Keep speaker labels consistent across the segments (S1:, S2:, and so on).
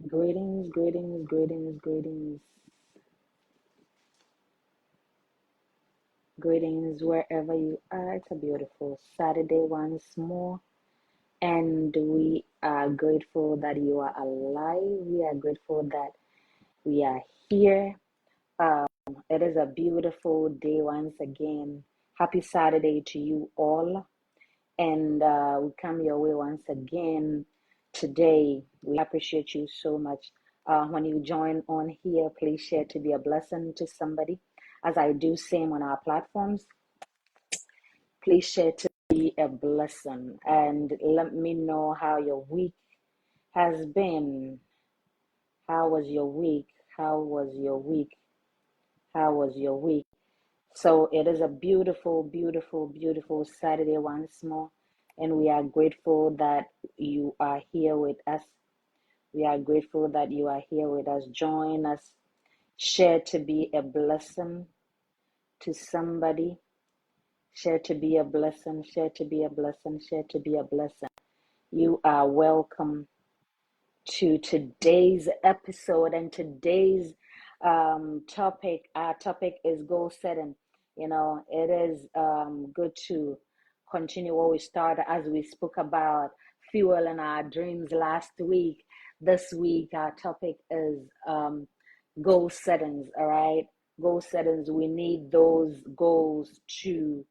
S1: Greetings, greetings, greetings, greetings, greetings wherever you are. It's a beautiful Saturday once more, and we are grateful that you are alive. We are grateful that we are here. Um, it is a beautiful day once again. Happy Saturday to you all, and we come your way once again today. We appreciate you so much. When you join on here, please share to be a blessing to somebody. As I do same on our platforms, please share to be a blessing and let me know how your week has been. How was your week? How was your week? How was your week? So it is a beautiful, beautiful, beautiful Saturday once more. And we are grateful that you are here with us. We are grateful that you are here with us. Join us. Share to be a blessing to somebody. Share to be a blessing. Share to be a blessing. Share to be a blessing. You are welcome to today's episode and today's topic. Our topic is goal setting. It is good to continue what we started as we spoke about fuel and our dreams last week. This week, our topic is goal settings. All right, goal settings. We need those goals to,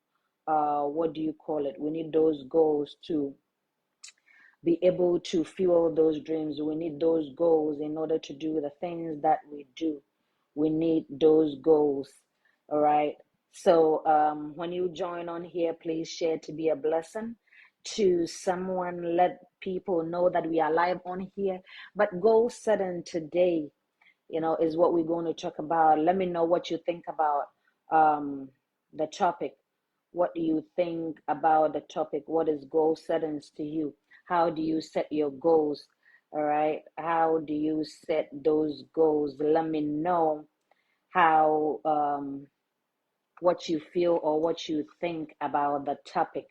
S1: what do you call it? We need those goals to be able to fuel those dreams. We need those goals in order to do the things that we do. We need those goals. All right. So when you join on here, please share to be a blessing to someone. Let people know that we are live on here. But goal setting today, is what we're going to talk about. Let me know what you think about the topic. What do you think about the topic? What is goal settings to you? How do you set your goals? All right. How do you set those goals? Let me know how what you feel or what you think about the topic.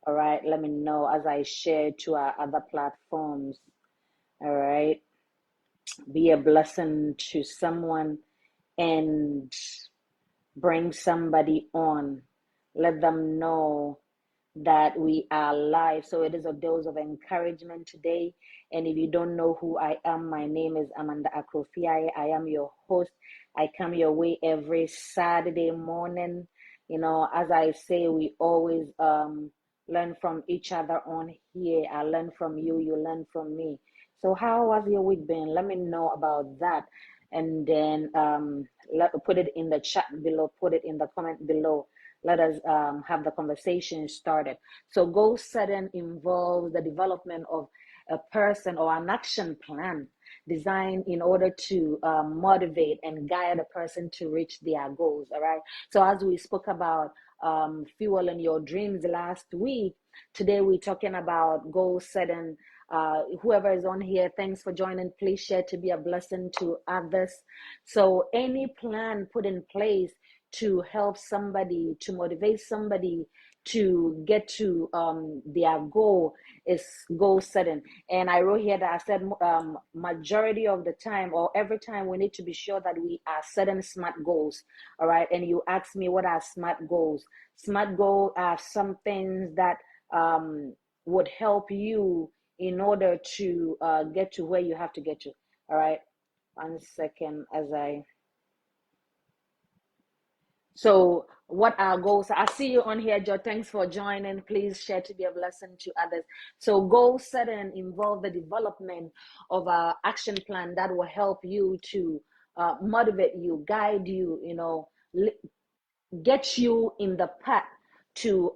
S1: All right. Let me know as I share to our other platforms. All right. Be a blessing to someone and bring somebody on. Let them know that we are live. So it is a dose of encouragement today. And if you don't know who I am, my name is Amanda Akrofiaye. I am your host. I come your way every Saturday morning. As I say, we always learn from each other on here. I learn from you, you learn from me. So how has your week been? Let me know about that. And then put it in the chat below, put it in the comment below. Let us have the conversation started. So goal setting involves the development of a person or an action plan designed in order to motivate and guide a person to reach their goals. All right. So as we spoke about fueling your dreams last week, today we're talking about goal setting. Whoever is on here, thanks for joining. Please share to be a blessing to others. So any plan put in place to help somebody, to motivate somebody to get to their goal is goal setting. And I wrote here that I said majority of the time or every time we need to be sure that we are setting smart goals. All right. And you asked me what are smart goals. Smart goals are some things that would help you in order to get to where you have to get to. All right. 1 second as I So what our goals are. I see you on here, Joe. Thanks for joining. Please share to be a blessing to others. So goal setting involve the development of an action plan that will help you to motivate you, guide you, get you in the path to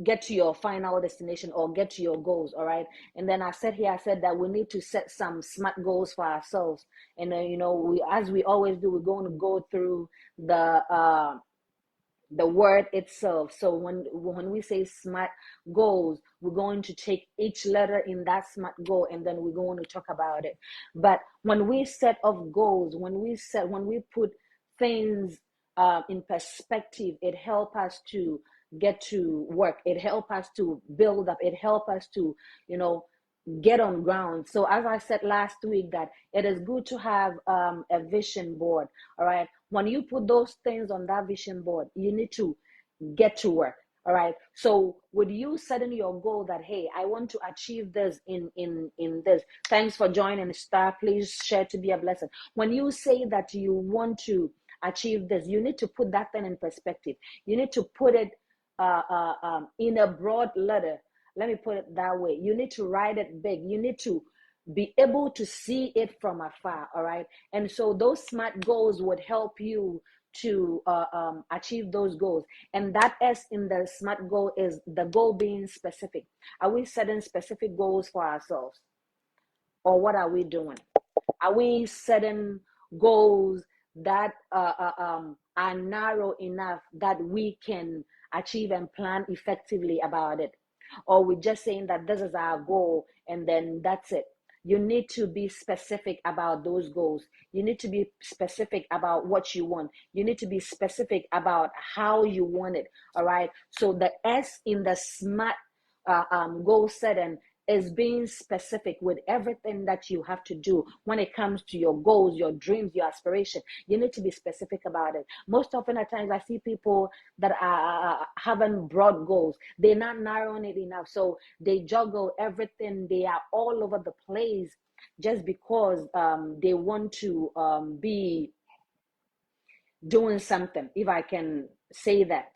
S1: get to your final destination or get to your goals. All right. And then I said that we need to set some smart goals for ourselves. And we, as we always do, we're going to go through the word itself. So when we say smart goals, we're going to take each letter in that smart goal and then we're going to talk about it. But when we set up goals, when we put things in perspective, it helps us to get to work. It helps us to build up. It helps us to get on ground. So as I said last week, that it is good to have a vision board. All right. When you put those things on that vision board, you need to get to work. All right. So with you setting your goal that, hey, I want to achieve this in this. Thanks for joining, Star. Please share to be a blessing. When you say that you want to achieve this, you need to put that thing in perspective. You need to put it in a broad letter. Let me put it that way. You need to write it big. You need to be able to see it from afar. All right. And so those SMART goals would help you to achieve those goals. And that S in the SMART goal is the goal being specific. Are we setting specific goals for ourselves? Or what are we doing? Are we setting goals that are narrow enough that we can achieve and plan effectively about it? Or we're just saying that this is our goal and then that's it? You need to be specific about those goals. You need to be specific about what you want. You need to be specific about how you want it. All right. So the S in the SMART goal setting is being specific with everything that you have to do when it comes to your goals, your dreams, your aspiration. You need to be specific about it. Most often at times, I see people that are having broad goals. They're not narrowing it enough. So they juggle everything. They are all over the place just because they want to be doing something, if I can say that.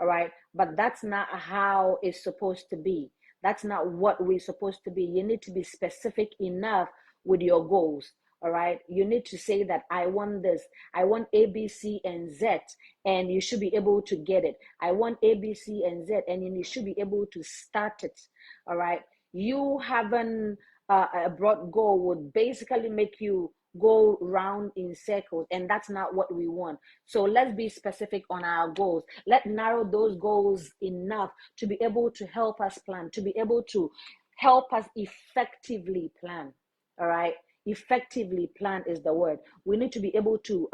S1: All right. But that's not how it's supposed to be. That's not what we're supposed to be. You need to be specific enough with your goals. All right. You need to say that I want this. I want A, B, C, and Z, and you should be able to get it. I want A, B, C, and Z, and you should be able to start it. All right. You having a broad goal would basically make you go round in circles, and that's not what we want. So let's be specific on our goals. Let's narrow those goals enough to be able to help us plan, to be able to help us effectively plan. All right. Effectively plan is the word. We need to be able to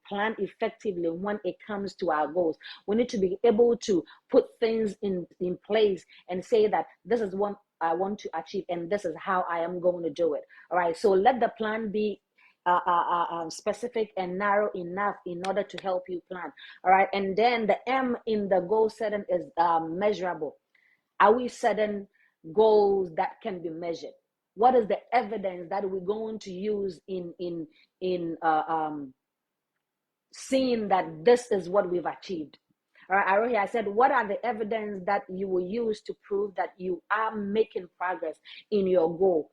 S1: plan effectively when it comes to our goals. We need to be able to put things in place and say that this is what I want to achieve and this is how I am going to do it. All right. So let the plan be specific and narrow enough in order to help you plan. All right. And then the M in the goal setting is measurable. Are we setting goals that can be measured? What is the evidence that we're going to use in seeing that this is what we've achieved? All right, Arohi, I said, what are the evidence that you will use to prove that you are making progress in your goal?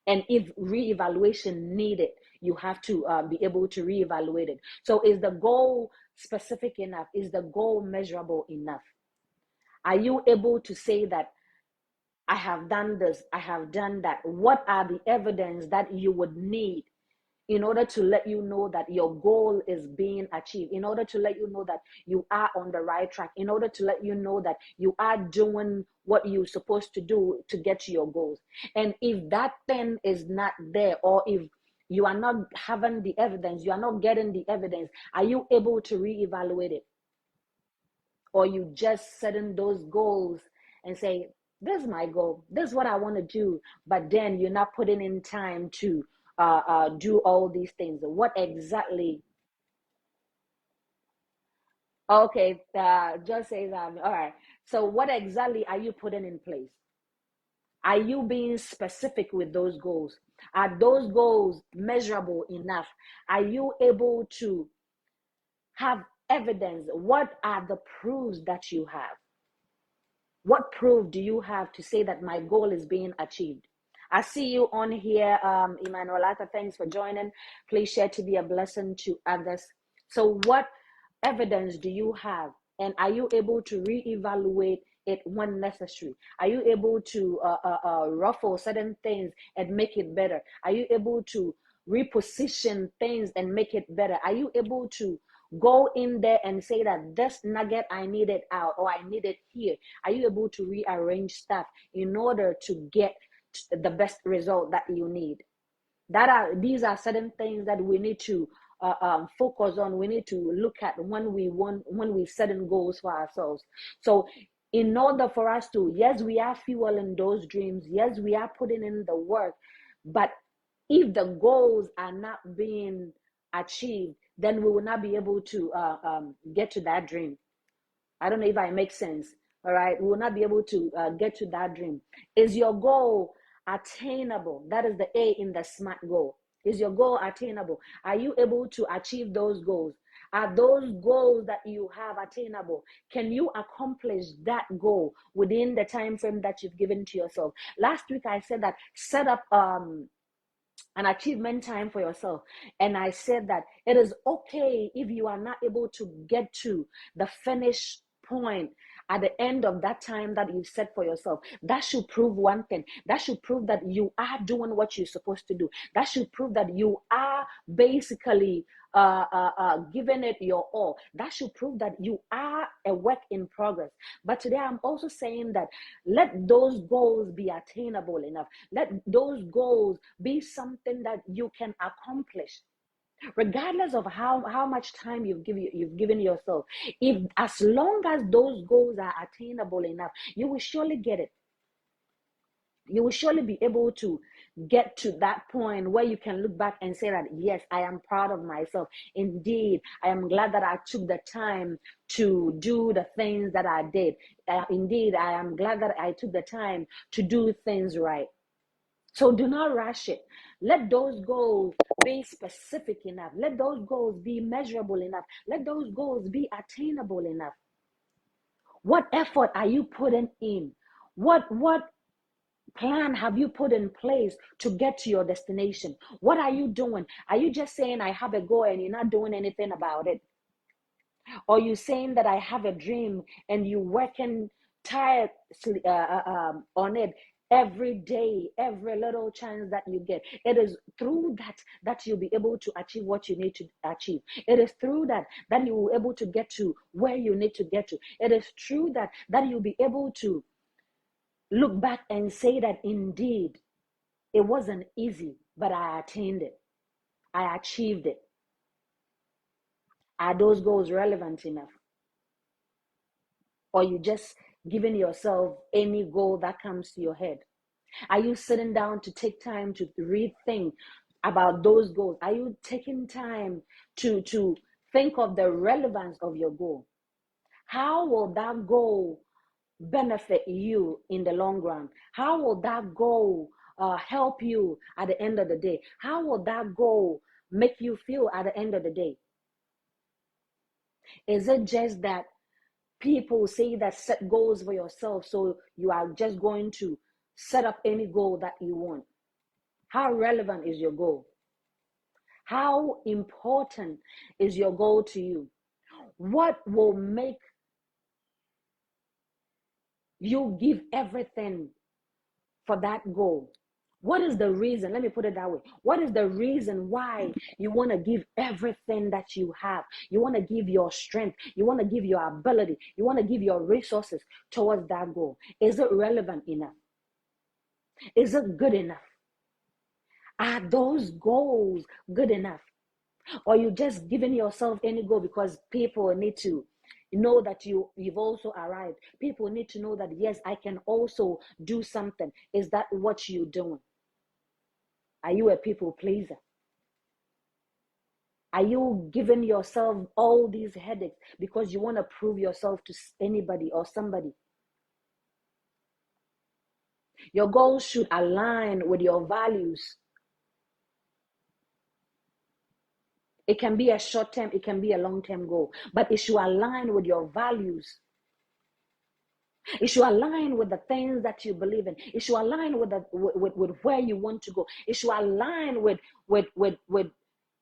S1: And if reevaluation needed, you have to be able to reevaluate it. So is the goal specific enough? Is the goal measurable enough? Are you able to say that I have done this, I have done that? What are the evidence that you would need in order to let you know that your goal is being achieved, in order to let you know that you are on the right track, in order to let you know that you are doing what you're supposed to do to get to your goals? And if that thing is not there, or if you are not having the evidence, you are not getting the evidence, are you able to reevaluate it? Or you just setting those goals and say, this is my goal, this is what I want to do, but then you're not putting in time to do all these things? What exactly? Okay, just says all right. So what exactly are you putting in place? Are you being specific with those goals? Are those goals measurable enough? Are you able to have evidence? What are the proofs that you have? What proof do you have to say that my goal is being achieved? I see you on here, Emanuelata. Thanks for joining. Please share to be a blessing to others. So, what evidence do you have? And are you able to reevaluate it when necessary? Are you able to ruffle certain things and make it better? Are you able to reposition things and make it better? Are you able to go in there and say that this nugget I need it out, or I need it here? Are you able to rearrange stuff in order to get the best result that you need? These are certain things that we need to focus on. We need to look at when we setting goals for ourselves. So In order for us to, yes, we are fueling those dreams, yes, we are putting in the work, but if the goals are not being achieved, then we will not be able to get to that dream. I don't know if I make sense. All right. We will not be able to get to that dream. Is your goal attainable? That is the A in the SMART goal. Is your goal attainable? Are you able to achieve those goals? Are those goals that you have attainable? Can you accomplish that goal within the time frame that you've given to yourself? Last week I said that set up an achievement time for yourself. And I said that it is okay if you are not able to get to the finish point at the end of that time that you set for yourself. That should prove one thing. That should prove that you are doing what you're supposed to do. That should prove that you are basically giving it your all. That should prove that you are a work in progress. But today I'm also saying that let those goals be attainable enough. Let those goals be something that you can accomplish regardless of how much time you've given yourself. If as long as those goals are attainable enough, you will surely get it. You will surely be able to get to that point where you can look back and say that, yes, I am proud of myself. Indeed, I am glad that I took the time to do the things that I did. Indeed, I am glad that I took the time to do things right. So do not rush it. Let those goals be specific enough. Let those goals be measurable enough. Let those goals be attainable enough. What effort are you putting in? What plan have you put in place to get to your destination? What are you doing? Are you just saying I have a goal and you're not doing anything about it? Or you saying that I have a dream and you working tirelessly on it every day, every little chance that you get? It is through that you'll be able to achieve what you need to achieve. It is through that you will be able to get to where you need to get to. It is through that you'll be able to look back and say that indeed it wasn't easy, but I attained it. I achieved it. Are those goals relevant enough? Or you just giving yourself any goal that comes to your head? Are you sitting down to take time to rethink about those goals? Are you taking time to think of the relevance of your goal? How will that goal benefit you in the long run? How will that goal help you at the end of the day? How will that goal make you feel at the end of the day? Is it just that people say that set goals for yourself, so you are just going to set up any goal that you want? How relevant is your goal? How important is your goal to you? What will make you give everything for that goal? What is the reason? Let me put it that way. What is the reason why you want to give everything that you have? You want to give your strength. You want to give your ability. You want to give your resources towards that goal. Is it relevant enough? Is it good enough? Are those goals good enough? Or you just giving yourself any goal because people need to know that you've also arrived? People need to know that, yes, I can also do something. Is that what you're doing? Are you a people pleaser? Are you giving yourself all these headaches because you want to prove yourself to anybody or somebody? Your goals should align with your values. It can be a short term, it can be a long term goal, but it should align with your values. It should align with the things that you believe in. It should align with where you want to go. It should align with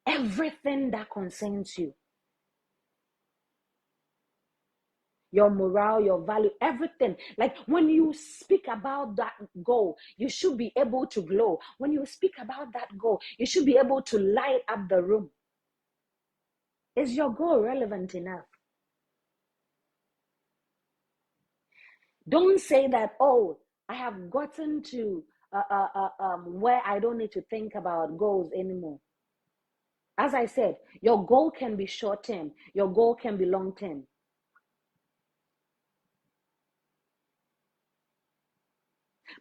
S1: everything that concerns you. Your morale, your value, everything. Like when you speak about that goal, you should be able to glow. When you speak about that goal, you should be able to light up the room. Is your goal relevant enough? Don't say that, oh, I have gotten to where I don't need to think about goals anymore. As I said, your goal can be short term, your goal can be long term.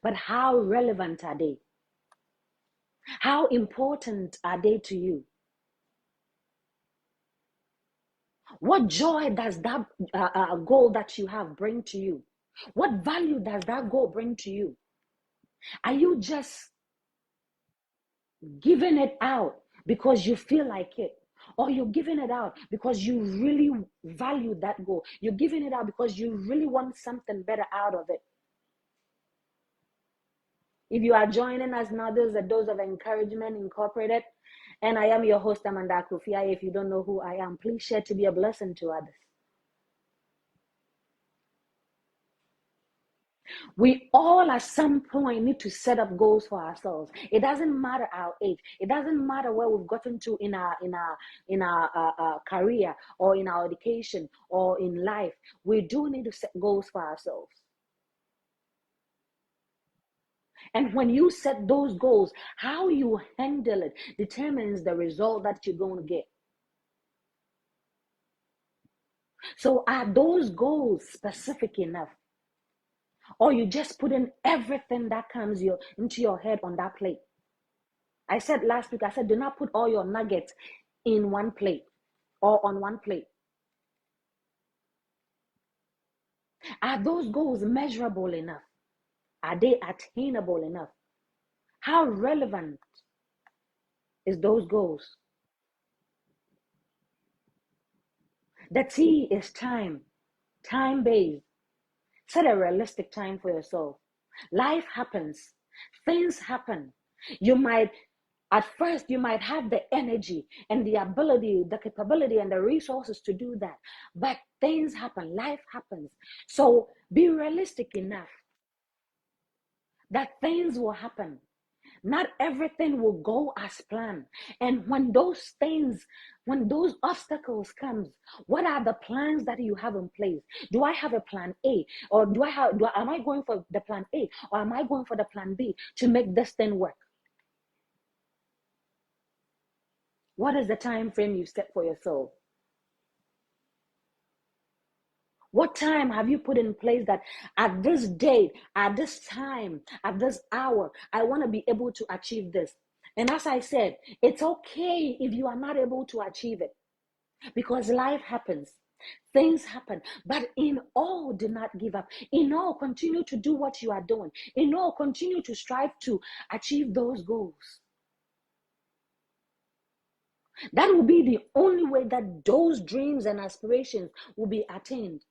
S1: But how relevant are they? How important are they to you? What joy does that goal that you have bring to you? What value does that goal bring to you? Are you just giving it out because you feel like it? Or you're giving it out because you really value that goal? You're giving it out because you really want something better out of it. If you are joining us now, this is a Dose of Encouragement Incorporated. And I am your host, Amanda Akufia. If you don't know who I am, please share to be a blessing to others. We all at some point need to set up goals for ourselves. It doesn't matter our age. It doesn't matter where we've gotten to in our career or in our education or in life. We do need to set goals for ourselves. And when you set those goals, how you handle it determines the result that you're going to get. So are those goals specific enough? Or you just put in everything that comes into your head on that plate? I said last week, I said, do not put all your nuggets in one plate or on one plate. Are those goals measurable enough? Are they attainable enough? How relevant is those goals? The T is time-based. Set a realistic time for yourself. Life happens. Things happen. At first, you might have the energy and the ability, the capability, and the resources to do that. But things happen. Life happens. So be realistic enough that things will happen. Not everything will go as planned. And when those obstacles comes, what are the plans that you have in place? Do I have a plan A, or am I going for the plan A, or am I going for the plan B to make this thing work? What is the time frame you set for yourself? What time have you put in place that at this date, at this time, at this hour, I want to be able to achieve this? And as I said, it's okay if you are not able to achieve it, because life happens. Things happen. But in all, do not give up. In all, continue to do what you are doing. In all, continue to strive to achieve those goals. That will be the only way that those dreams and aspirations will be attained.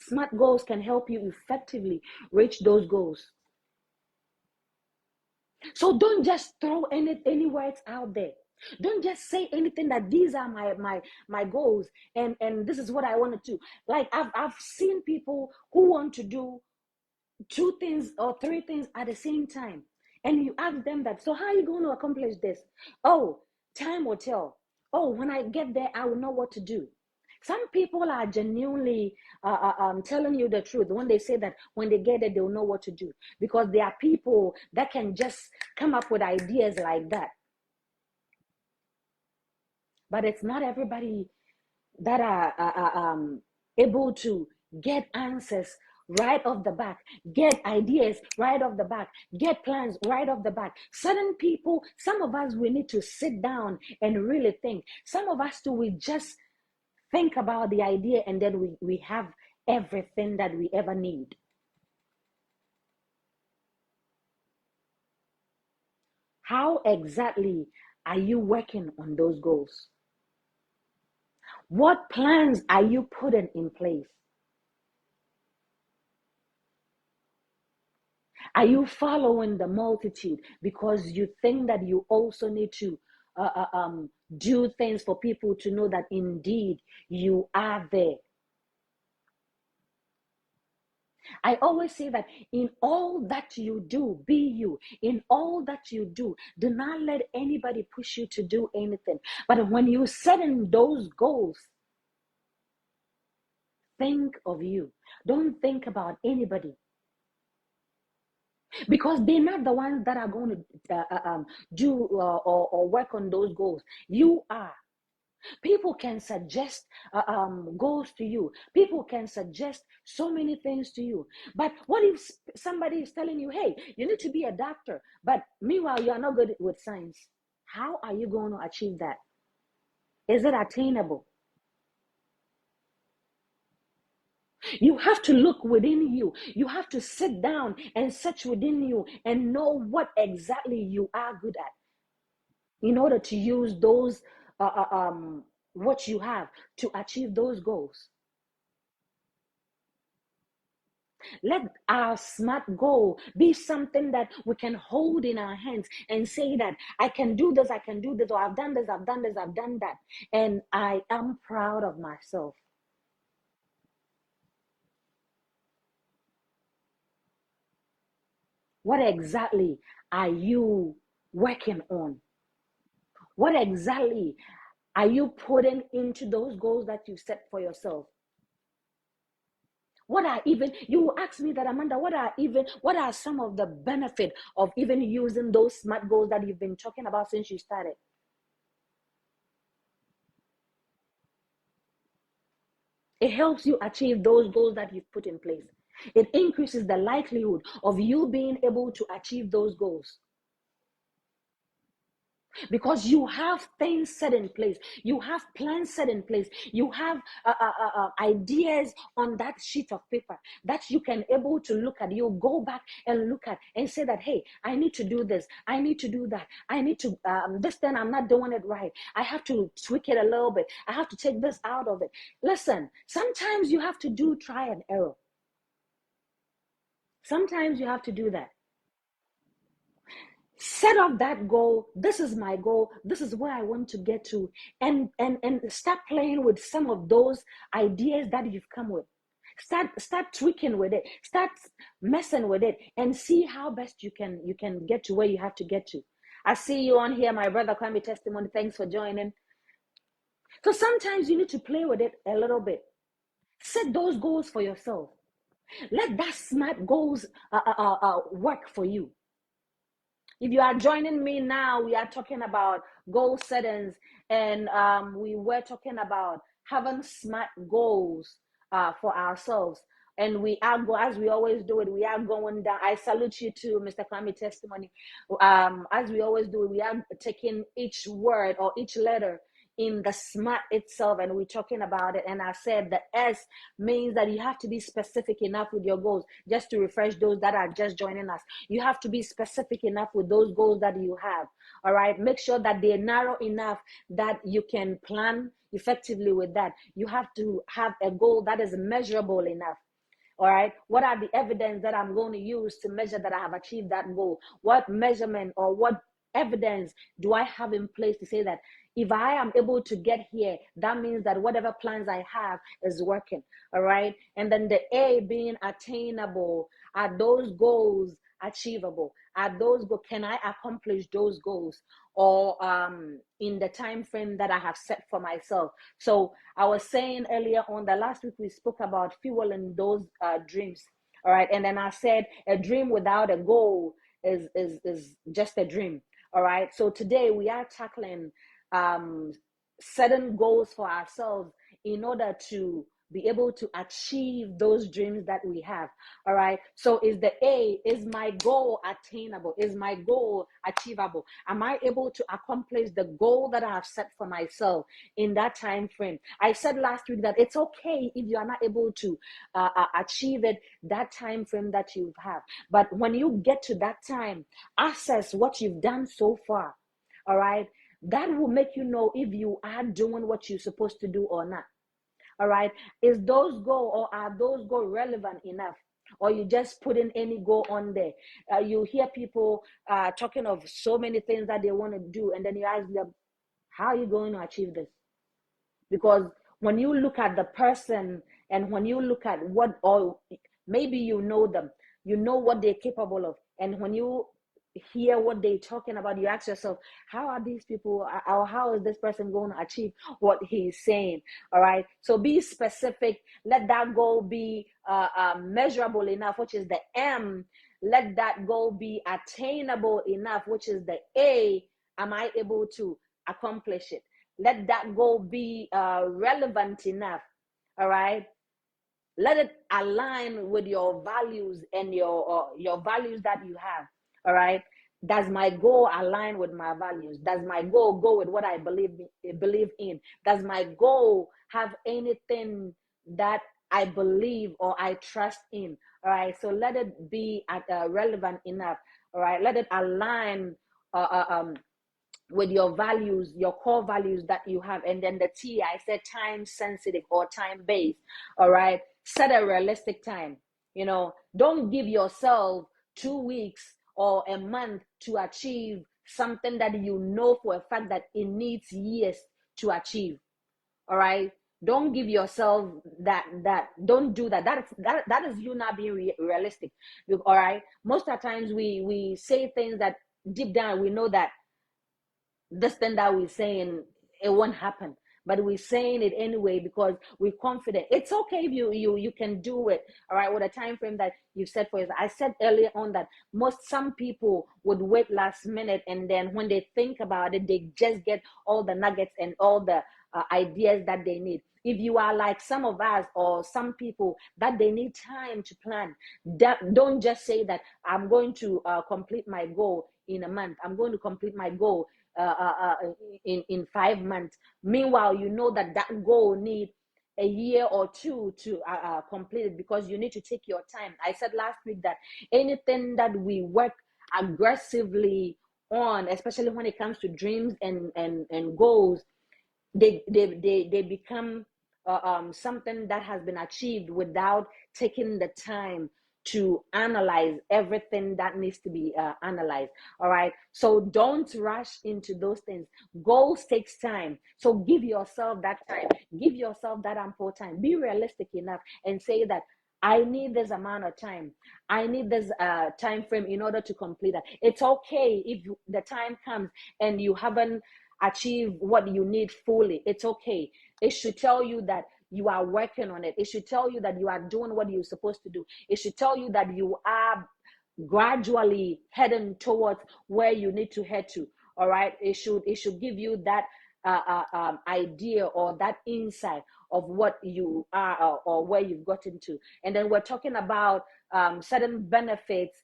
S1: Smart goals can help you effectively reach those goals. So don't just throw any words out there. Don't just say anything that these are my goals and this is what I want to do. Like I've seen people who want to do two things or three things at the same time. And you ask them that, so how are you going to accomplish this? Oh, time will tell. Oh, when I get there, I will know what to do. Some people are genuinely telling you the truth when they say that when they get there, they'll know what to do. Because there are people that can just come up with ideas like that. But it's not everybody that are able to get answers right off the back, get ideas right off the back, get plans right off the back. Certain people, some of us, we need to sit down and really think. Some of us too, we just think about the idea and then we have everything that we ever need. How exactly are you working on those goals? What plans are you putting in place? Are you following the multitude because you think that you also need to do things for people to know that indeed you are there? I always say that in all that you do, be you. In all that you do not let anybody push you to do anything. But when you set in those goals, think of you. Don't think about anybody. Because they're not the ones that are going to do or work on those goals. You are. People can suggest goals to you. People can suggest so many things to you. But what if somebody is telling you, hey, you need to be a doctor, but meanwhile, you are not good with science? How are you going to achieve that? Is it attainable? You have to look within you. You have to sit down and search within you and know what exactly you are good at in order to use those, what you have to achieve those goals. Let our SMART goal be something that we can hold in our hands and say that I can do this, I can do this, or I've done this, I've done this, I've done that. And I am proud of myself. What exactly are you working on? What exactly are you putting into those goals that you set for yourself? What are even, you ask me that, Amanda, what are some of the benefit of even using those SMART goals that you've been talking about since you started? It helps you achieve those goals that you've put in place. It increases the likelihood of you being able to achieve those goals because you have things set in place, you have plans set in place, you have ideas on that sheet of paper that you can able to look at. You go back and look at and say that, hey, I need to do this, I need to do that, I need to this thing, I'm not doing it right, I have to tweak it a little bit, I have to take this out of it. Listen, sometimes you have to do try and error. Sometimes you have to do that. Set up that goal. This is my goal, this is where I want to get to, and start playing with some of those ideas that you've come with. Start tweaking with it, start messing with it, and see how best you can get to where you have to get to. I see you on here, my brother Kwame Testimony. Thanks for joining. So sometimes you need to play with it a little bit. Set those goals for yourself. Let that SMART goals work for you. If you are joining me now, we are talking about goal settings, and we were talking about having SMART goals for ourselves. And we are as we always do it, we are going down. I salute you too, Mr. Kwame Testimony. As we always do, we are taking each word or each letter in the SMART itself, and we're talking about it. And I said the S means that you have to be specific enough with your goals. Just to refresh those that are just joining us, you have to be specific enough with those goals that you have. All right, make sure that they're narrow enough that you can plan effectively with that. You have to have a goal that is measurable enough. All right, what are the evidence that I'm going to use to measure that I have achieved that goal? What measurement or what evidence do I have in place to say that if I am able to get here, that means that whatever plans I have is working? All right, and then the A being attainable. Are those goals achievable? Are those goals, can I accomplish those goals, or in the time frame that I have set for myself? So I was saying earlier on the last week we spoke about fueling those dreams. All right, and then I said a dream without a goal is just a dream. All right, so today we are tackling um, setting goals for ourselves in order to be able to achieve those dreams that we have. All right, so is the A, is my goal attainable? Is my goal achievable? Am I able to accomplish the goal that I have set for myself in that time frame? I said last week that it's okay if you are not able to achieve it that time frame that you have, but when you get to that time, assess what you've done so far. All right, that will make you know if you are doing what you're supposed to do or not. All right, is those goals, or are those goals relevant enough, or you just putting any goal on there? You hear people talking of so many things that they want to do, and then you ask them, how are you going to achieve this? Because when you look at the person, and when you look at what, or maybe you know them, you know what they're capable of, and when you hear what they're talking about, you ask yourself, how are these people, or how is this person going to achieve what he's saying? All right, so be specific. Let that goal be measurable enough, which is the M. Let that goal be attainable enough, which is the A. Am I able to accomplish it? Let that goal be relevant enough. All right. Let it align with your values and your values that you have. All right. Does my goal align with my values? Does my goal go with what I believe in? Does my goal have anything that I believe or I trust in? All right. So let it be relevant enough. All right. Let it align uh, uh, um, with your values, your core values that you have. And then the T, I said time sensitive or time based. All right. Set a realistic time. Don't give yourself 2 weeks or a month to achieve something that you know for a fact that it needs years to achieve. All right. Don't give yourself that don't do that. That is you not being realistic. All right. Most of the times we say things that deep down we know that this thing that we're saying, it won't happen, but we're saying it anyway because we're confident. It's okay if you can do it, all right, with a time frame that you set for yourself. I said earlier on that some people would wait last minute, and then when they think about it, they just get all the nuggets and all the ideas that they need. If you are like some of us or some people that they need time to plan, don't just say that I'm going to complete my goal in a month, I'm going to complete my goal in 5 months. Meanwhile, you know that goal need a year or two to complete it, because you need to take your time. I said last week that anything that we work aggressively on, especially when it comes to dreams and goals, they become something that has been achieved without taking the time to analyze everything that needs to be analyzed. All right, so don't rush into those things. Goals takes time, so give yourself that time, give yourself that ample time. Be realistic enough and say that I need this amount of time, I need this time frame in order to complete that. It's okay if the time comes and you haven't achieve what you need fully. It's okay. It should tell you that you are working on it. It should tell you that you are doing what you're supposed to do. It should tell you that you are gradually heading towards where you need to head to. All right. It should give you that idea or that insight of what you are, or where you've gotten to. And then we're talking about certain benefits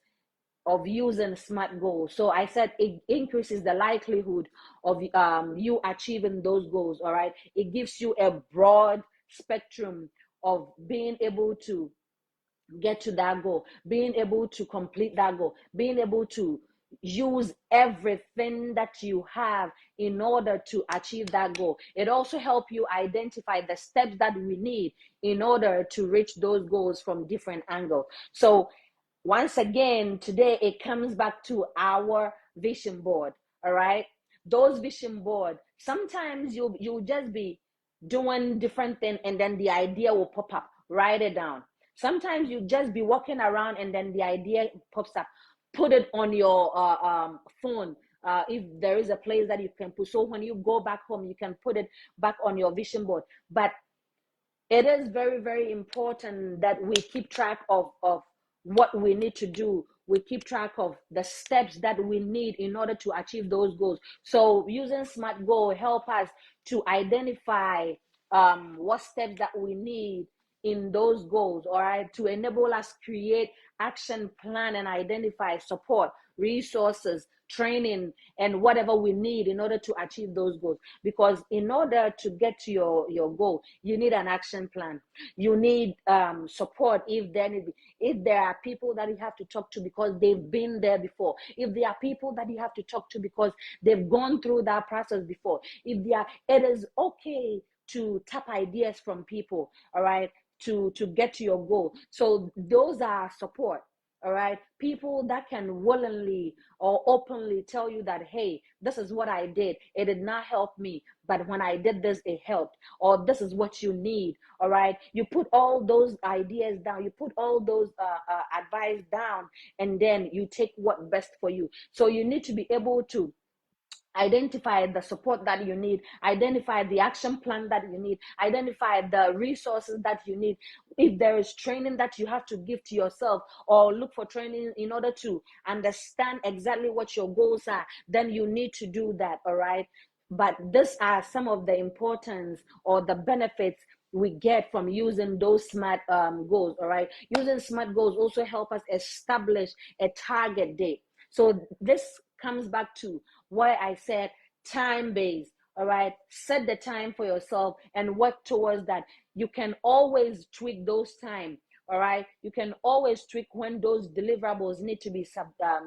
S1: of using SMART goals. So I said it increases the likelihood of you achieving those goals. All right. It gives you a broad spectrum of being able to get to that goal, being able to complete that goal, being able to use everything that you have in order to achieve that goal. It also helps you identify the steps that we need in order to reach those goals from different angles. So once again, today it comes back to our vision board. All right. Those vision board, sometimes you'll just be doing different thing and then the idea will pop up. Write it down. Sometimes you just be walking around and then the idea pops up. Put it on your phone. If there is a place that you can put, so when you go back home, you can put it back on your vision board. But it is very, very important that we keep track of what we need to do. We keep track of the steps that we need in order to achieve those goals. So using SMART goal help us to identify what steps that we need in those goals, all right, to enable us create action plan and identify support, resources, training, and whatever we need in order to achieve those goals. Because in order to get to your goal, you need an action plan. You need support if there are people that you have to talk to because they've been there before. If there are people that you have to talk to because they've gone through that process before. It is okay to tap ideas from people, all right, to get to your goal. So those are support. All right, people that can willingly or openly tell you that, hey, this is what I did, it did not help me, but when I did this, it helped, or this is what you need. All right, you put all those ideas down, you put all those advice down, and then you take what best for you. So you need to be able to identify the support that you need, identify the action plan that you need, identify the resources that you need. If there is training that you have to give to yourself, or look for training in order to understand exactly what your goals are, then you need to do that. All right, but these are some of the importance or the benefits we get from using those SMART goals. All right, using SMART goals also help us establish a target date. So this comes back to why I said time based. All right, set the time for yourself and work towards that. You can always tweak those time. All right, you can always tweak when those deliverables need to be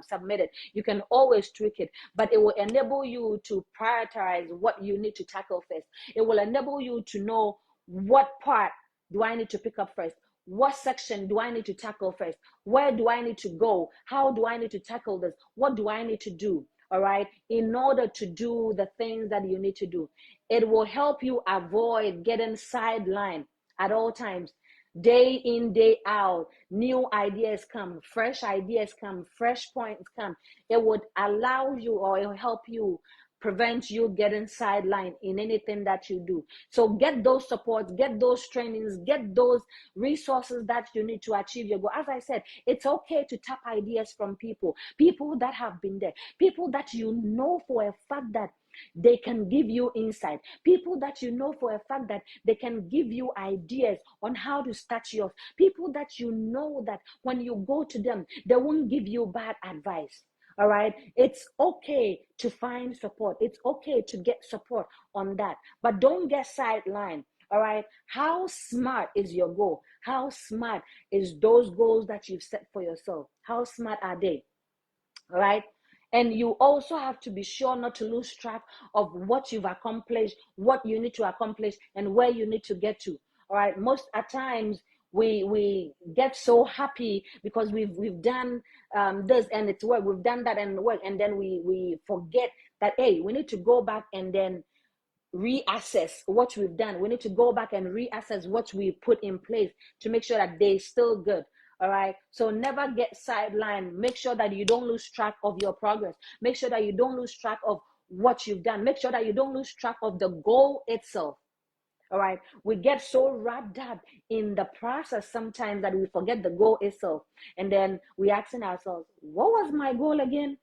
S1: submitted. You can always tweak it, but it will enable you to prioritize what you need to tackle first. It will enable you to know what part do I need to pick up first, what section do I need to tackle first, where do I need to go, how do I need to tackle this, what do I need to do. All right, in order to do the things that you need to do. It will help you avoid getting sidelined at all times. Day in, day out, new ideas come, fresh ideas come, fresh points come. It would allow you, or it will help you prevent you getting sidelined in anything that you do. So get those supports, get those trainings, get those resources that you need to achieve your goal. As I said, it's okay to tap ideas from people that have been there, people that you know for a fact that they can give you insight, people that you know for a fact that they can give you ideas on how to start yours, people that you know that when you go to them, they won't give you bad advice. All right, it's okay to find support, it's okay to get support on that, but don't get sidelined. All right, how smart is your goal? How smart is those goals that you've set for yourself? How smart are they? All right, and you also have to be sure not to lose track of what you've accomplished, what you need to accomplish, and where you need to get to. All right, most at times we get so happy because we've done this and it's work, we've done that and work, and then we forget that, hey, we need to go back and then reassess what we've done. We need to go back and reassess what we put in place to make sure that they're still good. All right, so never get sidelined. Make sure that you don't lose track of your progress. Make sure that you don't lose track of what you've done. Make sure that you don't lose track of the goal itself. All right, we get so wrapped up in the process sometimes that we forget the goal itself, and then we asking ourselves, what was my goal again?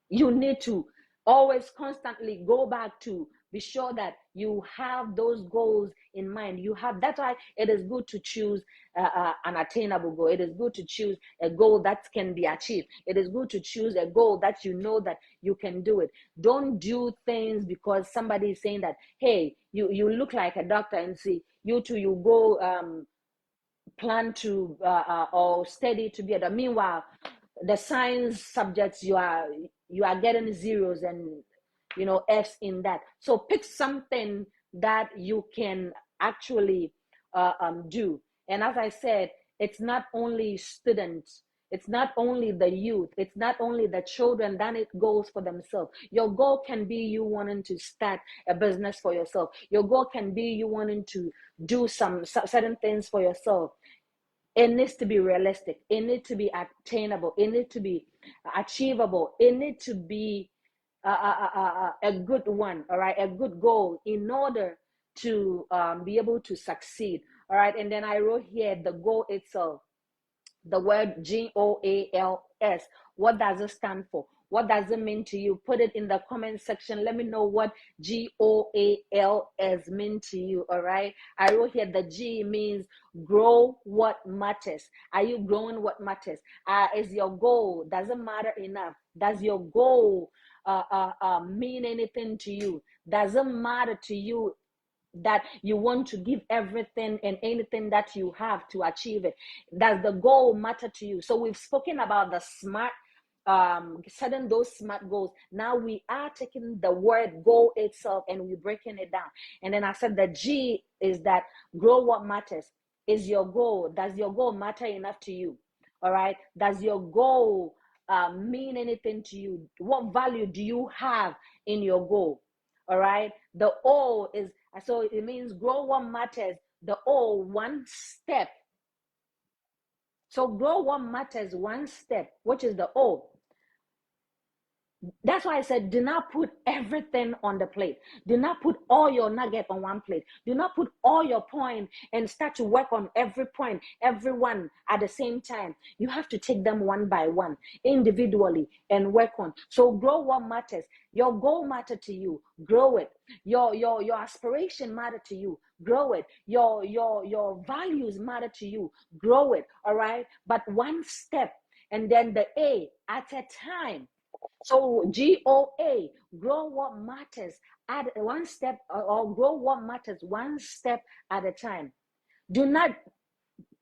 S1: You need to always constantly go back to be sure that you have those goals in mind. You have, that's why it is good to choose an attainable goal. It is good to choose a goal that can be achieved. It is good to choose a goal that you know that you can do it. Don't do things because somebody is saying that, hey, you look like a doctor, and see you too, you go plan to or study to be a doctor. Meanwhile, the science subjects you are getting zeros and F's in that. So pick something that you can actually do. And as I said, it's not only students, it's not only the youth, it's not only the children that it goes for themselves. Your goal can be you wanting to start a business for yourself. Your goal can be you wanting to do some certain things for yourself. It needs to be realistic. It needs to be attainable. It needs to be achievable. It needs to be a good one, all right, a good goal in order to be able to succeed. All right, and then I wrote here the goal itself, the word GOALS. What does it stand for? What does it mean to you? Put it in the comment section. Let me know what GOALS mean to you. All right, I wrote here the G means grow what matters. Are you growing what matters? Is your goal, does it matter enough? Does your goal mean anything to you? Does it matter to you that you want to give everything and anything that you have to achieve it? Does the goal matter to you? So we've spoken about the smart, setting those smart goals. Now we are taking the word goal itself and we're breaking it down. And then I said the G is that grow what matters. Is your goal, does your goal matter enough to you? All right, does your goal mean anything to you? What value do you have in your goal? All right, the O is, so it means grow what matters. The O, one step. So grow what matters one step, which is the O. That's why I said, do not put everything on the plate. Do not put all your nugget on one plate. Do not put all your point and start to work on every point, everyone at the same time. You have to take them one by one, individually, and work on. So grow what matters. Your goal matter to you. Grow it. Your aspiration matter to you. Grow it. Your values matter to you. Grow it. All right. But one step, and then the A at a time. So GOA, grow what matters at one step, or grow what matters one step at a time. Do not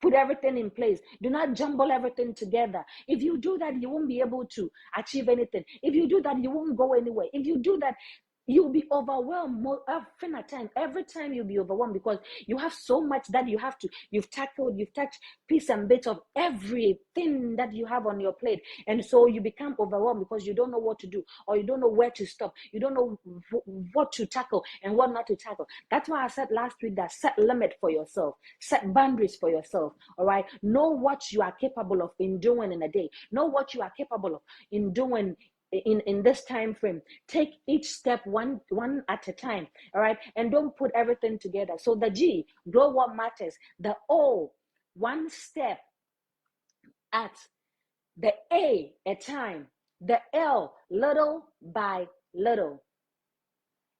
S1: put everything in place. Do not jumble everything together. If you do that, you won't be able to achieve anything. If you do that, you won't go anywhere. If you do that, you'll be overwhelmed more often at time. Every time you'll be overwhelmed because you have so much that you've touched piece and bits of everything that you have on your plate. And so you become overwhelmed because you don't know what to do, or you don't know where to stop. You don't know what to tackle and what not to tackle. That's why I said last week that set limit for yourself, set boundaries for yourself. All right. Know what you are capable of in doing in a day. Know what you are capable of in doing in this time frame. Take each step one at a time. All right, and don't put everything together. So the G, grow what matters. The O, one step at the A, a time. The L, little by little.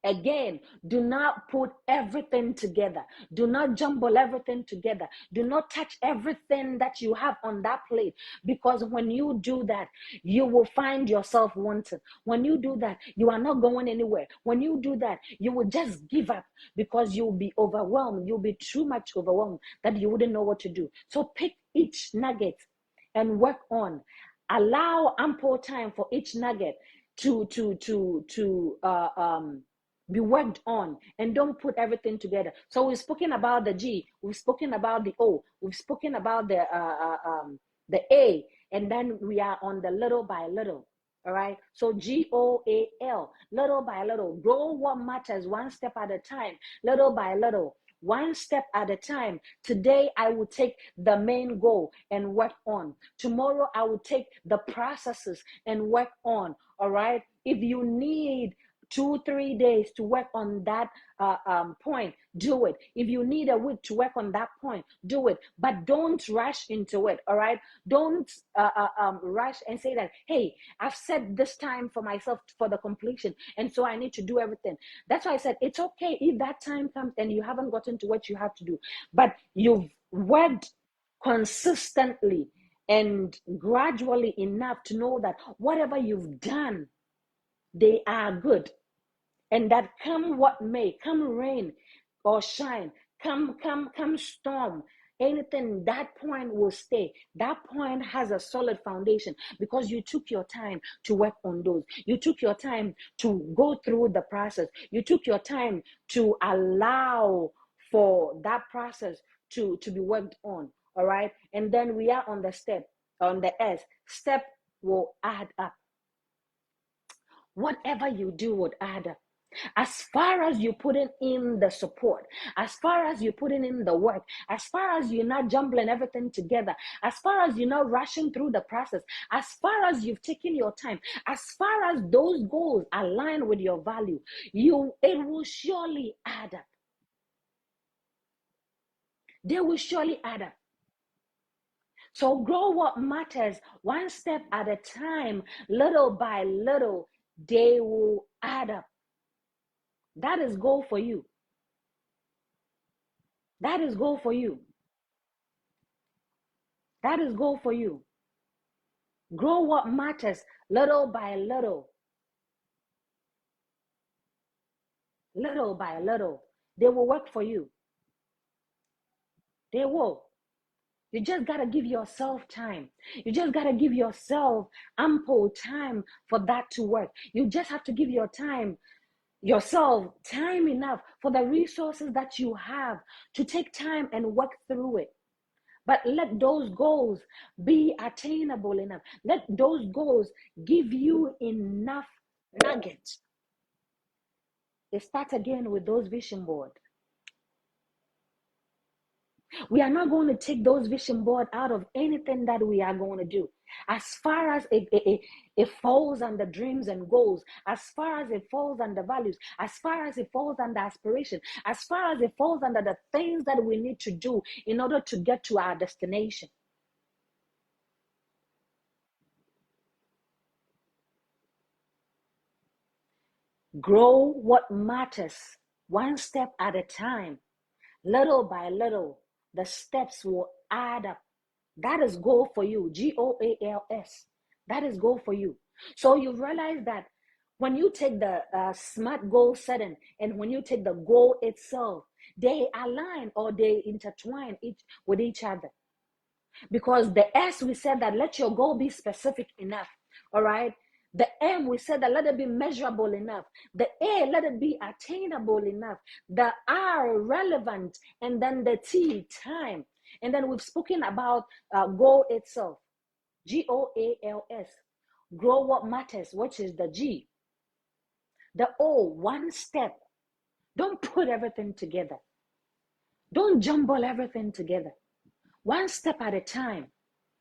S1: Again, do not put everything together. Do not jumble everything together. Do not touch everything that you have on that plate, because when you do that, you will find yourself wanting. When you do that, you are not going anywhere. When you do that, you will just give up because you'll be overwhelmed. You'll be too much overwhelmed that you wouldn't know what to do. So pick each nugget and work on. Allow ample time for each nugget to be worked on, and don't put everything together. So we've spoken about the G, we've spoken about the O, we've spoken about the A, and then we are on the little by little. All right. So GOAL, little by little. Grow what matters one step at a time, little by little, one step at a time. Today, I will take the main goal and work on. Tomorrow, I will take the processes and work on. All right. If you need 2-3 days to work on that point, do it. If you need a week to work on that point, do it. But don't rush into it. All right. Don't rush and say that, hey, I've set this time for myself for the completion, and so I need to do everything. That's why I said it's okay if that time comes and you haven't gotten to what you have to do, but you've worked consistently and gradually enough to know that whatever you've done, they are good, and that come what may, come rain or shine, come storm, anything, that point will stay. That point has a solid foundation because you took your time to work on those. You took your time to go through the process. You took your time to allow for that process to be worked on. All right. And then we are on the step, on the S. Step will add up. Whatever you do would add up. As far as you putting in the support, as far as you putting in the work, as far as you're not jumbling everything together, as far as you're not rushing through the process, as far as you've taken your time, as far as those goals align with your value, it will surely add up. They will surely add up. So grow what matters one step at a time, little by little, they will add up. That is goal for you. That is goal for you. That is goal for you. Grow what matters little by little. Little by little. They will work for you. They will. You just got to give yourself time. You just got to give yourself ample time for that to work. You just have to give yourself time enough for the resources that you have to take time and work through it. But let those goals be attainable enough. Let those goals give you enough nuggets. It starts again with those vision boards. We are not going to take those vision boards out of anything that we are going to do. as far as it falls under dreams and goals, as far as it falls under values, as far as it falls under aspiration, as far as it falls under the things that we need to do in order to get to our destination. Grow what matters, one step at a time. Little by little, the steps will add up. That is goal for you. GOALS. That is goal for you. So you realize that when you take the SMART goal setting and when you take the goal itself, they align or they intertwine with each other. Because the S, we said that let your goal be specific enough. All right. The M, we said that let it be measurable enough. The A, let it be attainable enough. The R, relevant. And then the T, time. And then we've spoken about goal itself. GOALS. Grow what matters, which is the G. The O, one step. Don't put everything together. Don't jumble everything together. One step at a time.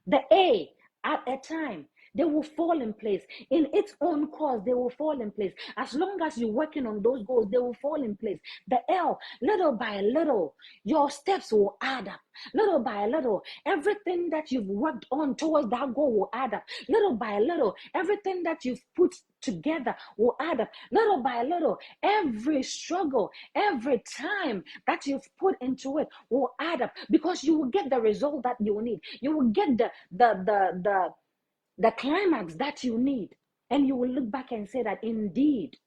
S1: The A, at a time. They will fall in place. In its own course, they will fall in place. As long as you're working on those goals, they will fall in place. The L, little by little, your steps will add up. Little by little, everything that you've worked on towards that goal will add up. Little by little, everything that you've put together will add up. Little by little, every struggle, every time that you've put into it will add up, because you will get the result that you need. You will get the climax that you need. And you will look back and say that indeed,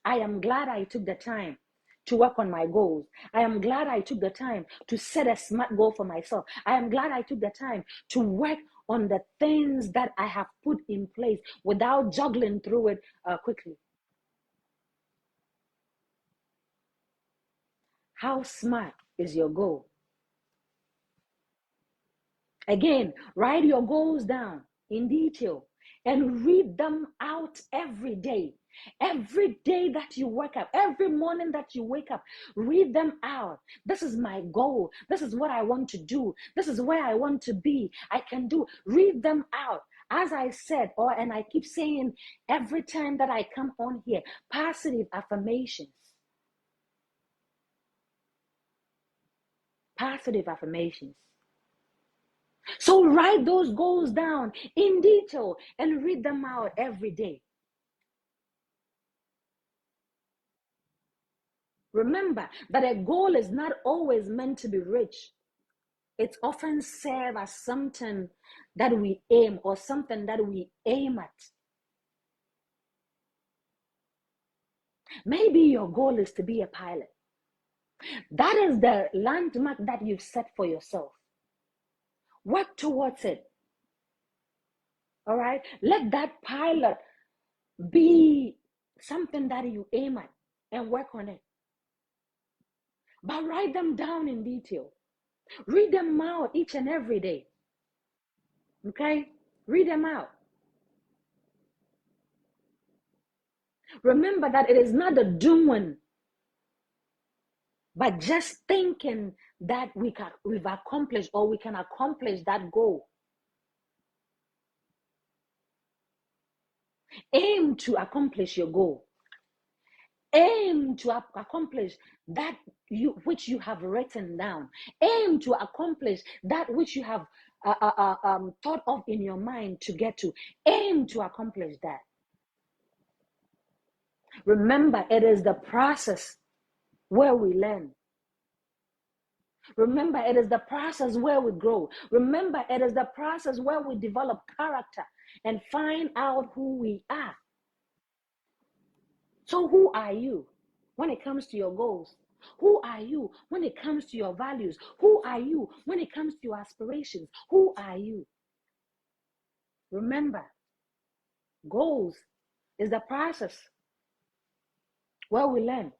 S1: I am glad I took the time to work on my goals. I am glad I took the time to set a SMART goal for myself. I am glad I took the time to work on the things that I have put in place without juggling through it quickly. How smart is your goal? Again, write your goals down in detail and read them out every day. Every day that you wake up, every morning that you wake up, read them out. This is my goal. This is what I want to do. This is where I want to be. I can do. Read them out. As I said, and I keep saying every time that I come on here, positive affirmations. Positive affirmations. So write those goals down in detail and read them out every day. Remember that a goal is not always meant to be rich. It often serves as something that we aim or something that we aim at. Maybe your goal is to be a pilot. That is the landmark that you've set for yourself. Work towards it. All right? Let that pilot be something that you aim at and work on it. But write them down in detail. Read them out each and every day. Okay? Read them out. Remember that it is not the doing, but just thinking that we've accomplished or we can accomplish that goal. Aim to accomplish your goal. Aim to accomplish that which you have written down. Aim to accomplish that which you have thought of in your mind to get to. Aim to accomplish that. Remember, it is the process where we learn. Remember, it is the process where we grow. Remember, it is the process where we develop character and find out who we are. So who are you when it comes to your goals? Who are you when it comes to your values? Who are you when it comes to your aspirations? Who are you? Remember, goals is the process where we learn.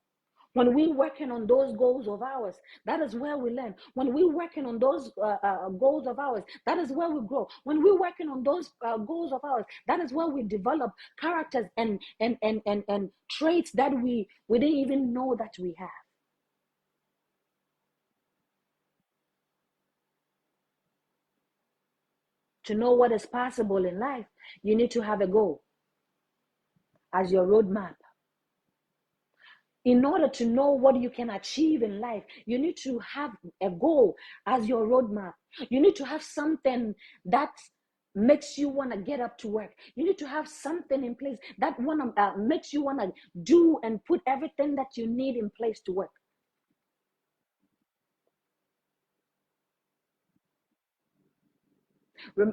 S1: When we're working on those goals of ours, that is where we learn. When we're working on those goals of ours, that is where we grow. When we're working on those goals of ours, that is where we develop characters and traits that we didn't even know that we have. To know what is possible in life, you need to have a goal as your roadmap. In order to know what you can achieve in life, you need to have a goal as your roadmap. You need to have something that makes you want to get up to work. You need to have something in place that makes you want to do and put everything that you need in place to work.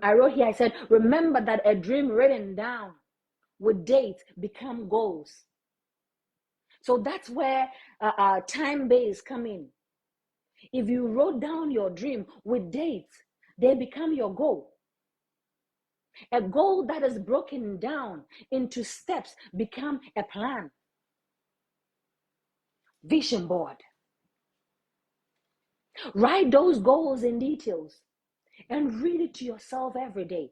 S1: I wrote here, I said, remember that a dream written down with dates become goals. So that's where time base come in. If you wrote down your dream with dates, they become your goal. A goal that is broken down into steps become a plan. Vision board. Write those goals in details and read it to yourself every day.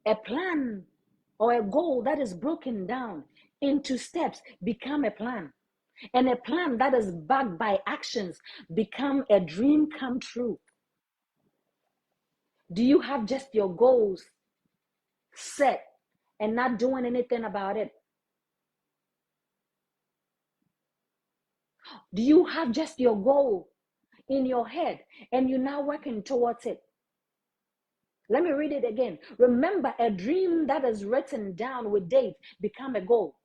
S1: A plan or a goal that is broken down into steps become a plan. And a plan that is backed by actions become a dream come true. Do you have just your goals set and not doing anything about it? Do you have just your goal in your head and you're now working towards it? Let me read it again. Remember, a dream that is written down with dates become a goal.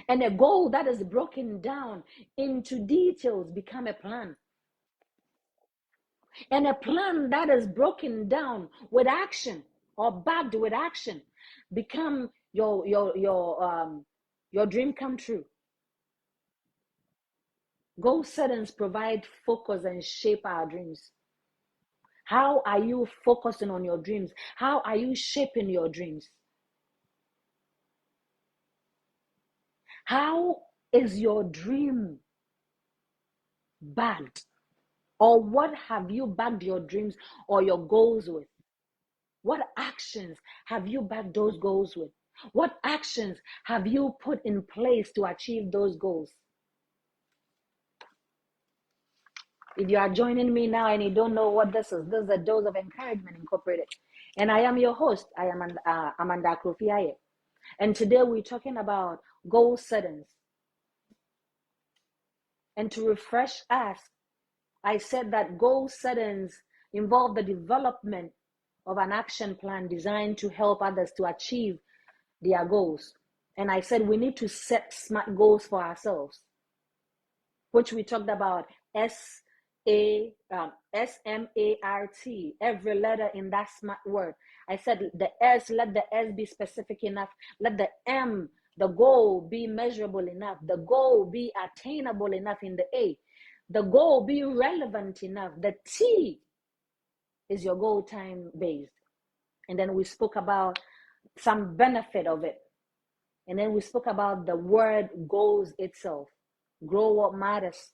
S1: And a goal that is broken down into details become a plan. And a plan that is broken down with action or backed with action become your dream come true. Goal settings provide focus and shape our dreams. How are you focusing on your dreams? How are you shaping your dreams? How is your dream backed? Or what have you backed your dreams or your goals with? What actions have you backed those goals with? What actions have you put in place to achieve those goals? If you are joining me now and you don't know what this is a Dose of Encouragement Incorporated. And I am your host. I am Amanda Akrofiaye. And today we're talking about goal settings. And to refresh us, I said that goal settings involve the development of an action plan designed to help others to achieve their goals. And I said we need to set SMART goals for ourselves, which we talked about SMART, every letter in that SMART word. I said the S, let the S be specific enough. Let the M, the goal, be measurable enough. The goal be attainable enough in the A. The goal be relevant enough. The T is your goal time based. And then we spoke about some benefit of it. And then we spoke about the word goals itself. Grow what matters.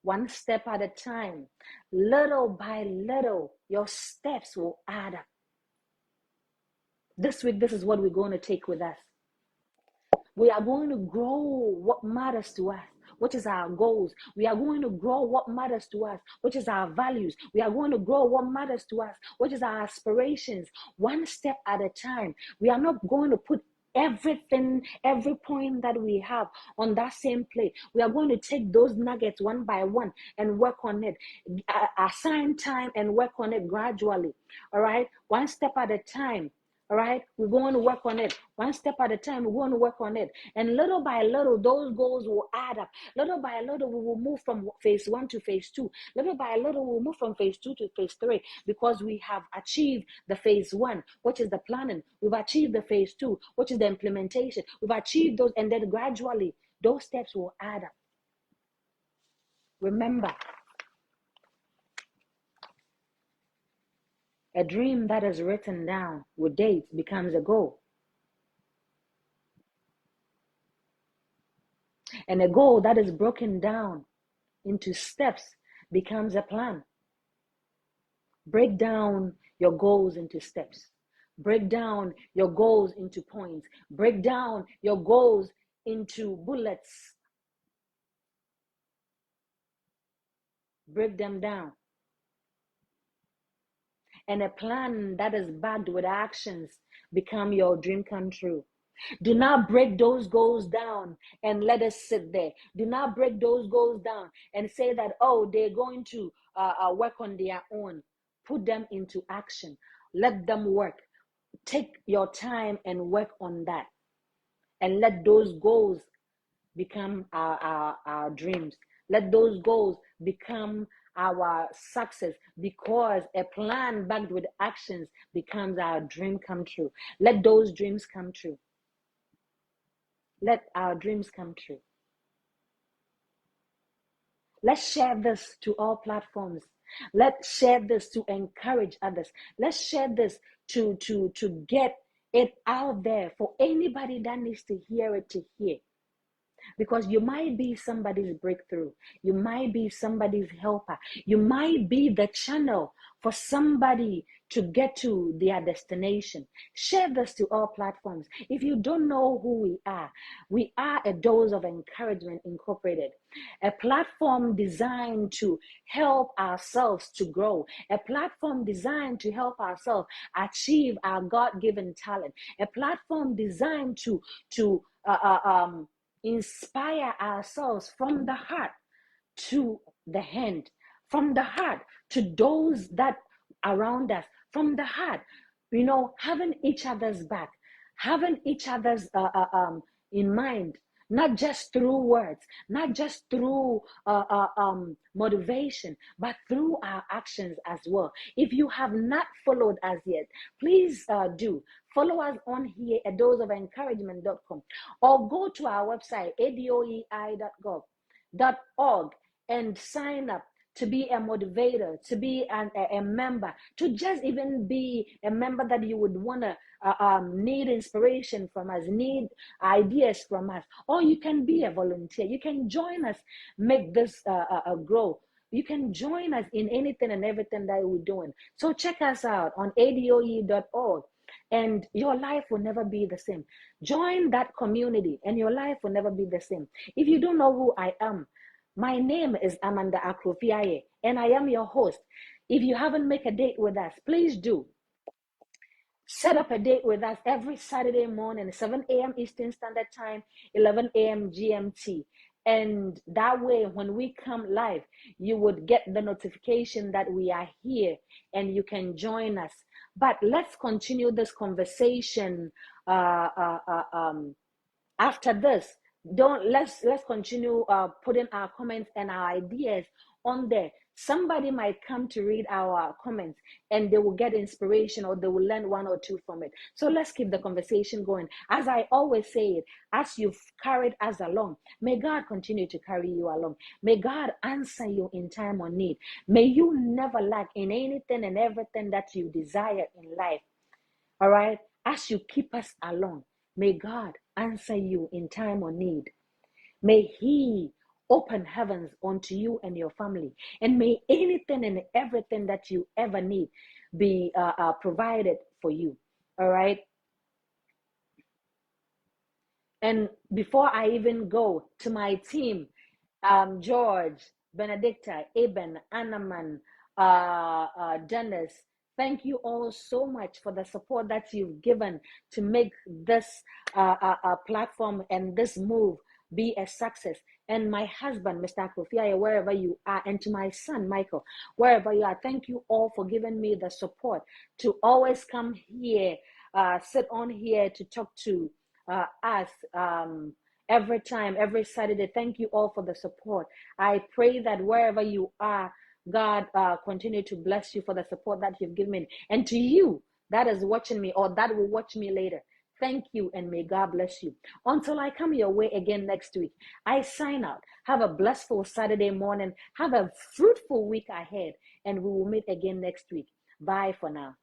S1: One step at a time. Little by little, your steps will add up. This week, this is what we're going to take with us. We are going to grow what matters to us, which is our goals. We are going to grow what matters to us, which is our values. We are going to grow what matters to us, which is our aspirations, one step at a time. We are not going to put everything, every point that we have on that same plate. We are going to take those nuggets one by one and work on it. Assign time and work on it gradually. All right, one step at a time. All right, we're going to work on it one step at a time. We're going to work on it, and little by little, those goals will add up. Little by little, we will move from phase 1 to phase 2. Little by little, we'll move from phase 2 to phase 3 because we have achieved the phase 1, which is the planning. We've achieved the phase 2, which is the implementation. We've achieved those, and then gradually, those steps will add up. Remember, a dream that is written down with dates becomes a goal. And a goal that is broken down into steps becomes a plan. Break down your goals into steps. Break down your goals into points. Break down your goals into bullets. Break them down. And a plan that is backed with actions become your dream come true. Do not break those goals down and let us sit there. Do not break those goals down and say that, oh, they're going to work on their own. Put them into action. Let them work. Take your time and work on that. And let those goals become our dreams. Let those goals become our success, because a plan backed with actions becomes our dream come true. Let those dreams come true. Let our dreams come true. Let's share this to all platforms. Let's share this to encourage others. Let's share this to get it out there for anybody that needs to hear it to hear. Because you might be somebody's breakthrough. You might be somebody's helper. You might be the channel for somebody to get to their destination. Share this to all platforms. If you don't know who we are a Dose of Encouragement Incorporated, a platform designed to help ourselves to grow, a platform designed to help ourselves achieve our God-given talent, a platform designed to inspire ourselves from the heart to the hand, from the heart to those that around us, from the heart, having each other's back, having each other's in mind, not just through words, not just through motivation, but through our actions as well. If you have not followed us yet, please do. Follow us on here at doseofencouragement.com, or go to our website, adoei.gov.org, and sign up to be a motivator, to be a member, to just even be a member that you would want to need inspiration from us, need ideas from us, or you can be a volunteer. You can join us, make this grow. You can join us in anything and everything that we're doing. So check us out on adoe.org. And your life will never be the same. Join that community and your life will never be the same. If you don't know who I am, my name is Amanda Akrofiaye, and I am your host. If you haven't made a date with us, please do. Set up a date with us every Saturday morning, 7 a.m. Eastern Standard Time, 11 a.m. GMT. And that way, when we come live, you would get the notification that we are here and you can join us. But let's continue this conversation after this. Let's continue putting our comments and our ideas on there. Somebody might come to read our comments and they will get inspiration, or they will learn one or two from it. So let's keep the conversation going. As I always say it, as you've carried us along, may God continue to carry you along. May God answer you in time of need. May you never lack in anything and everything that you desire in life. All right? As you keep us along, may God answer you in time of need. May He open heavens unto you and your family. And may anything and everything that you ever need be provided for you. All right? And before I even go to my team, George, Benedicta, Eben, Anaman, Dennis, thank you all so much for the support that you've given to make this platform and this move be a success. And my husband, Mr. Akrofiaye, wherever you are, and to my son, Michael, wherever you are, thank you all for giving me the support to always come here, sit on here to talk to us every time, every Saturday. Thank you all for the support. I pray that wherever you are, God continue to bless you for the support that you've given me. And to you that is watching me or that will watch me later, thank you, and may God bless you. Until I come your way again next week, I sign out. Have a blissful Saturday morning. Have a fruitful week ahead, and we will meet again next week. Bye for now.